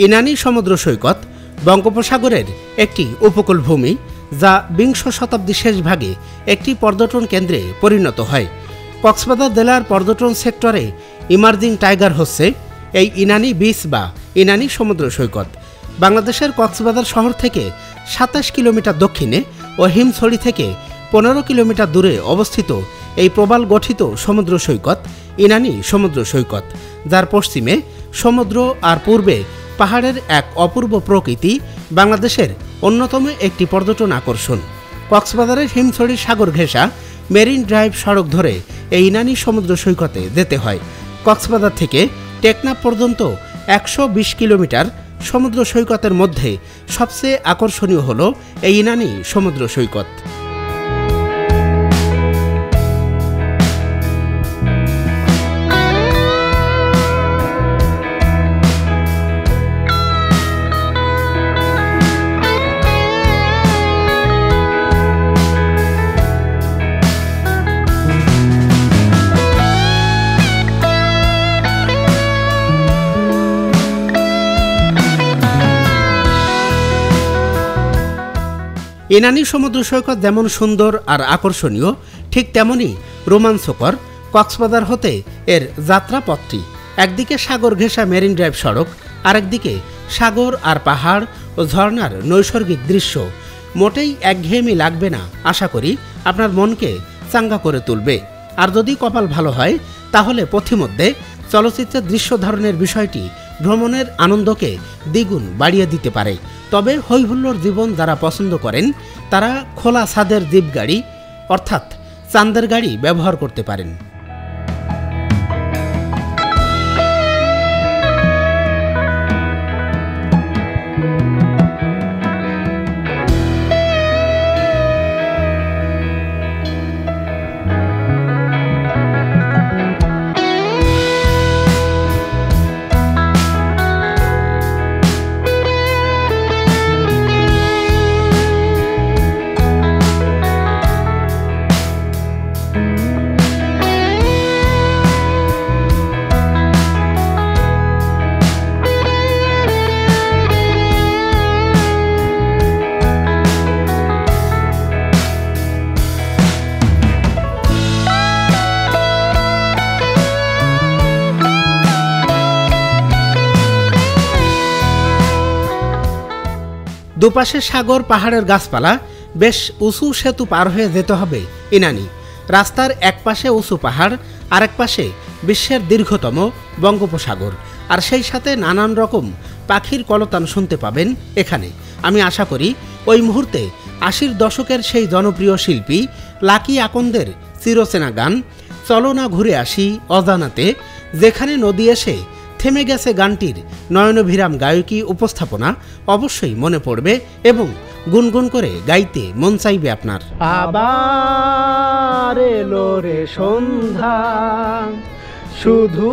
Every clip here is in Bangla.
ইনানি সমুদ্র সৈকত বঙ্গোপসাগরের একটি উপকূলভূমি, যা বিংশ শতাব্দীর শেষ ভাগে একটি পর্যটন কেন্দ্রে পরিণত হয়। কক্সবাজার জেলার পর্যটন সেক্টরে ইমার্জিং টাইগার হচ্ছে এই ইনানি বিচ বা ইনানি সমুদ্র সৈকত। বাংলাদেশের কক্সবাজার শহর থেকে ২৭ কিলোমিটার দক্ষিণে ও হিমছড়ি থেকে ১৫ কিলোমিটার দূরে অবস্থিত এই প্রবাল গঠিত সমুদ্র সৈকত ইনানি সমুদ্র সৈকত, যার পশ্চিমে সমুদ্র আর পূর্বে পাহাড়ের এক অপূর্ব প্রকৃতি বাংলাদেশের অন্যতম একটি পর্যটন আকর্ষণ। কক্সবাজারের হিমছড়ির সাগর ঘেঁষা মেরিন ড্রাইভ সড়ক ধরে এই ইনানি সমুদ্র সৈকতে যেতে হয়। কক্সবাজার থেকে টেকনাফ পর্যন্ত ১২০ কিলোমিটার সমুদ্র সৈকতের মধ্যে সবচেয়ে আকর্ষণীয় হল এই ইনানি সমুদ্র সৈকত। ইনানি সমুদ্র সৈকত যেমন সুন্দর আর আকর্ষণীয়, ঠিক তেমনই রোমাঞ্চকর। কক্সবাজার হতে এর যাত্রাপথটি, একদিকে সাগর ঘেঁষা মেরিন ড্রাইভ সড়ক, আরেকদিকে সাগর আর পাহাড় ও ঝর্ণার নৈসর্গিক দৃশ্য। মোটেই একঘেয়েমি লাগবে না, আশা করি আপনার মনকে চাঙ্গা করে তুলবে। আর যদি কপাল ভালো হয় তাহলে পথিমধ্যে চলচ্চিত্রের দৃশ্য ধারণের বিষয়টি ভ্রমণের আনন্দকে দ্বিগুণ বাড়িয়ে দিতে পারে। তবে হৈহুল্লোর জীবন যারা পছন্দ করেন তারা খোলা ছাদের জিপ গাড়ি অর্থাৎ চান্দের গাড়ি ব্যবহার করতে পারেন। দুপাশে সাগর, পাহাড়ের গাছপালা, বেশ উঁচু সেতু পার হয়ে যেতে হবে ইনানি। রাস্তার এক পাশে উঁচু পাহাড়, আরেক পাশে বিশ্বের দীর্ঘতম বঙ্গোপসাগর, আর সেই সাথে নানান রকম পাখির কলতান শুনতে পাবেন এখানে। আমি আশা করি ওই মুহূর্তে ৮০ দশকের সেই জনপ্রিয় শিল্পী লাকি আকন্দের চিরচেনা গান চলো না ঘুরে আসি অজানাতে, যেখানে নদী এসে থেমে গেছে গানটির নয়নভিরাম গায়কী উপস্থাপনা অবশ্যই মনে পড়বে এবং গুনগুন করে গাইতে মন চাইবে আপনার। আবার এলো রে সন্ধ্যা, শুধু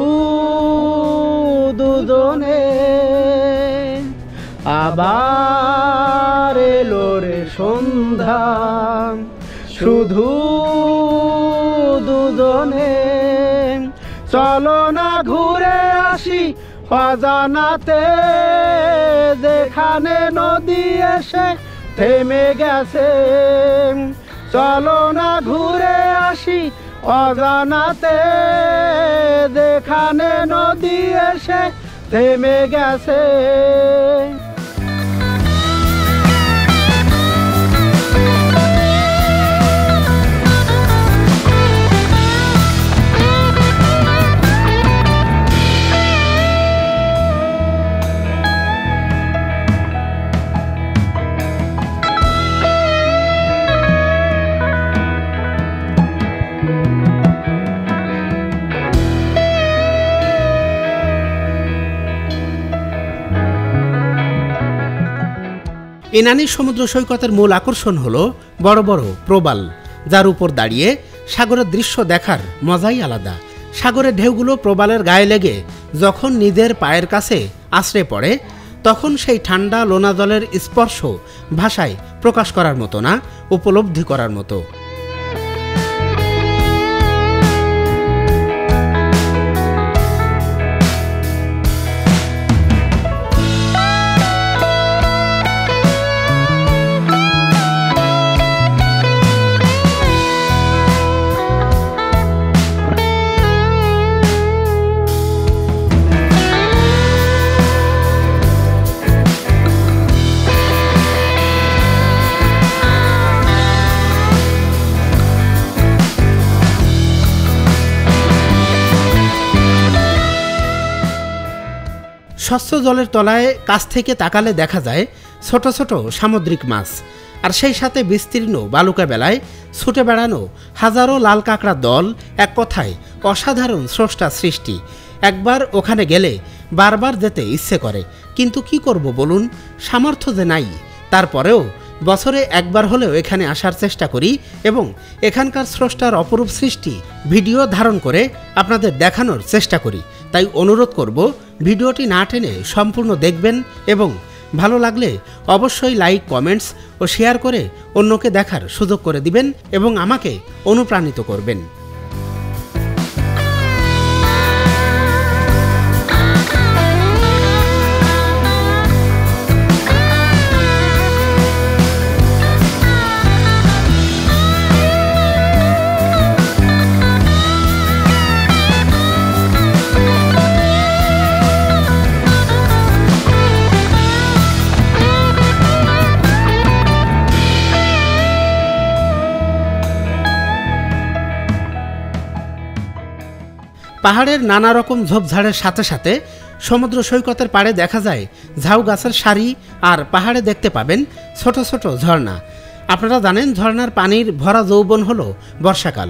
দুজনে, আবার এলো রে সন্ধ্যা, শুধু দুজনে, চলো না ঘুরে আসি অজানাতে, যেখানে নদী এসে থেমে গেছে, চলো না ঘুরে আসি অজানাতে, যেখানে নদী এসে থেমে গেছে। ইনানি সমুদ্র সৈকতের মূল আকর্ষণ হলো বড় বড় প্রবাল, যার উপর দাঁড়িয়ে সাগরের দৃশ্য দেখার মজাই আলাদা। সাগরের ঢেউগুলো প্রবালের গায়ে লেগে যখন নিজের পায়ের কাছে আছড়ে পড়ে, তখন সেই ঠান্ডা লোনা জলের স্পর্শ ভাষায় প্রকাশ করার মতো না, উপলব্ধি করার মতো। স্বচ্ছ জলের তলায় কাছ থেকে তাকালে দেখা যায় ছোট ছোট সামুদ্রিক মাছ, আর সেই সাথে বিস্তীর্ণ বালুকা বেলায় ছুটে বেড়ানো হাজারো লাল কাঁকড়ার দল। এক কথায় অসাধারণ স্রষ্টা সৃষ্টি। একবার ওখানে গেলে বারবার যেতে ইচ্ছে করে, কিন্তু কি করব বলুন, সামর্থ্য যে নাই। তারপরেও বছরে একবার হলেও এখানে আসার চেষ্টা করি এবং এখানকার স্রষ্টার অপরূপ সৃষ্টি ভিডিও ধারণ করে আপনাদের দেখানোর চেষ্টা করি। তাই অনুরোধ করব, ভিডিওটি না টেনে সম্পূর্ণ দেখবেন এবং ভালো লাগলে অবশ্যই লাইক, কমেন্টস ও শেয়ার করে অন্যকে দেখার সুযোগ করে দিবেন এবং আমাকে অনুপ্রাণিত করবেন। পাহাড়ের নানা রকম ঝোপঝাড়ের সাথে সাথে সমুদ্র সৈকতের পাড়ে দেখা যায় ঝাউ গাছের সারি, আর পাহাড়ে দেখতে পাবেন ছোট ছোট ঝর্ণা। আপনারা জানেন ঝর্ণার পানির ভরা যৌবন হলো বর্ষাকাল,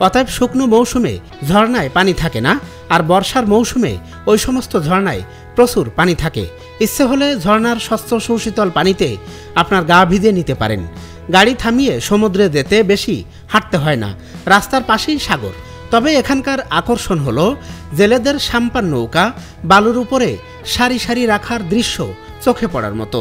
অতএব শুকনো মৌসুমে ঝর্ণায় পানি থাকে না, আর বর্ষার মৌসুমে ওই সমস্ত ঝর্ণায় প্রচুর পানি থাকে। ইচ্ছে হলে ঝর্ণার স্বচ্ছ সুশীতল পানিতে আপনার গা ভিজে নিতে পারেন। গাড়ি থামিয়ে সমুদ্রে যেতে বেশি হাঁটতে হয় না, রাস্তার পাশেই সাগর। তবে এখানকার আকর্ষণ হলো জেলেদের সাম্পান নৌকা বালুর উপরে সারি সারি রাখার দৃশ্য চোখে পড়ার মতো।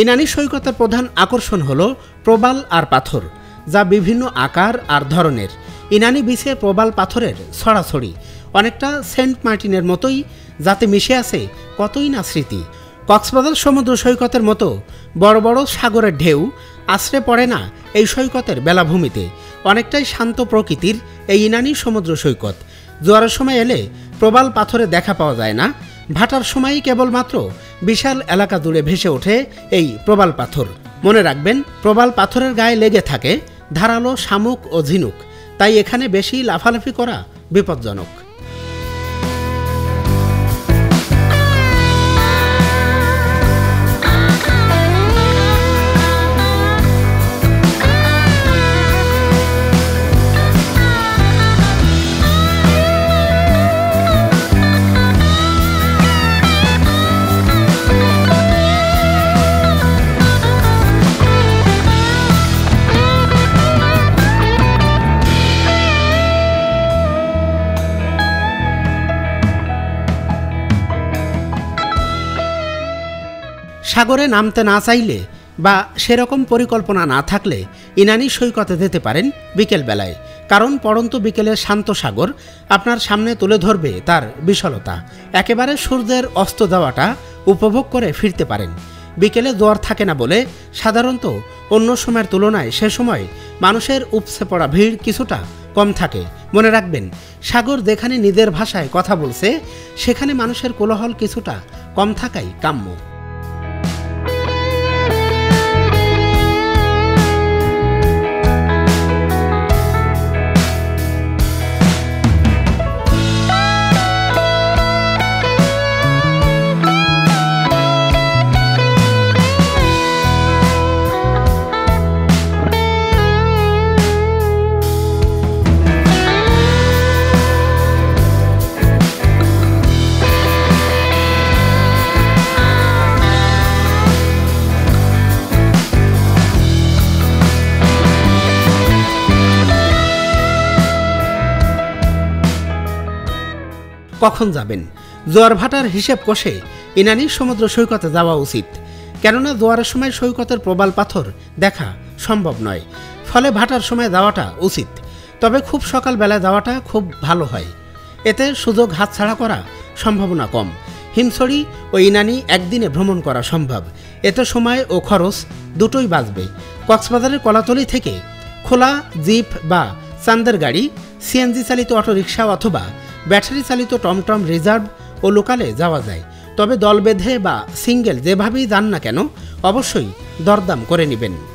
ইনানি সৈকতের প্রধান আকর্ষণ হলো প্রবাল আর পাথর, যা বিভিন্ন আকার আর ধরনের। ইনানি বিচে প্রবাল পাথরের ছড়াছড়ি, অনেকটা সেন্ট মার্টিনের মতোই, যাতে মিশে আছে কতই না স্মৃতি। কক্সবাজার সমুদ্র সৈকতের মতো বড় বড় সাগরের ঢেউ আশ্রে পড়ে না এই সৈকতের বেলাভূমিতে। অনেকটাই শান্ত প্রকৃতির এই ইনানি সমুদ্র সৈকত। জোয়ারের সময় এলে প্রবাল পাথরে দেখা পাওয়া যায় না, ভাটার সময়ই কেবলমাত্র বিশাল এলাকা জুড়ে ভেসে ওঠে এই প্রবাল পাথর। মনে রাখবেন, প্রবাল পাথরের গায়ে লেগে থাকে ধারালো শামুক ও ঝিনুক, তাই এখানে বেশি লাফালাফি করা বিপজ্জনক। সাগরে নামতে না চাইলে বা সেরকম পরিকল্পনা না থাকলে ইনানি সৈকতে যেতে পারেন বিকেলবেলায়, কারণ পড়ন্ত বিকেলের শান্ত সাগর আপনার সামনে তুলে ধরবে তার বিশালতা। একেবারে সূর্যের অস্ত যাওয়াটা উপভোগ করে ফিরতে পারেন। বিকেলে জোয়ার থাকে না বলে সাধারণত অন্য সময়ের তুলনায় সে সময় মানুষের উপচে পড়া ভিড় কিছুটা কম থাকে। মনে রাখবেন, সাগর যেখানে নিজের ভাষায় কথা বলছে সেখানে মানুষের কোলাহল কিছুটা কম থাকাই কাম্য। কখন যাবেন? জোয়ার ভাটার হিসেব কষে ইনানি সমুদ্র সৈকতে যাওয়া উচিত, কেননা জোয়ারের সময় সৈকতের প্রবাল পাথর দেখা সম্ভব নয়, ফলে ভাটার সময় যাওয়াটা উচিত। তবে খুব সকালবেলায় যাওয়াটা খুব ভালো হয়। এতে সুযোগ হাতছাড়া করা সম্ভাবনা কম। হিমছড়ি ও ইনানি একদিনে ভ্রমণ করা সম্ভব। এতে সময় ও খরচ দুটোই বাঁচবে। কক্সবাজারের কলাতলি থেকে খোলা জিপ বা চান্দের গাড়ি, সিএনজি চালিত অটোরিকশা অথবা ব্যাটারি চালিত টমটম রিজার্ভ ও লোকালে যাওয়া যায়। তবে দল বেঁধে বা সিঙ্গেল যেভাবেই যান না কেন অবশ্যই দরদাম করে নেবেন।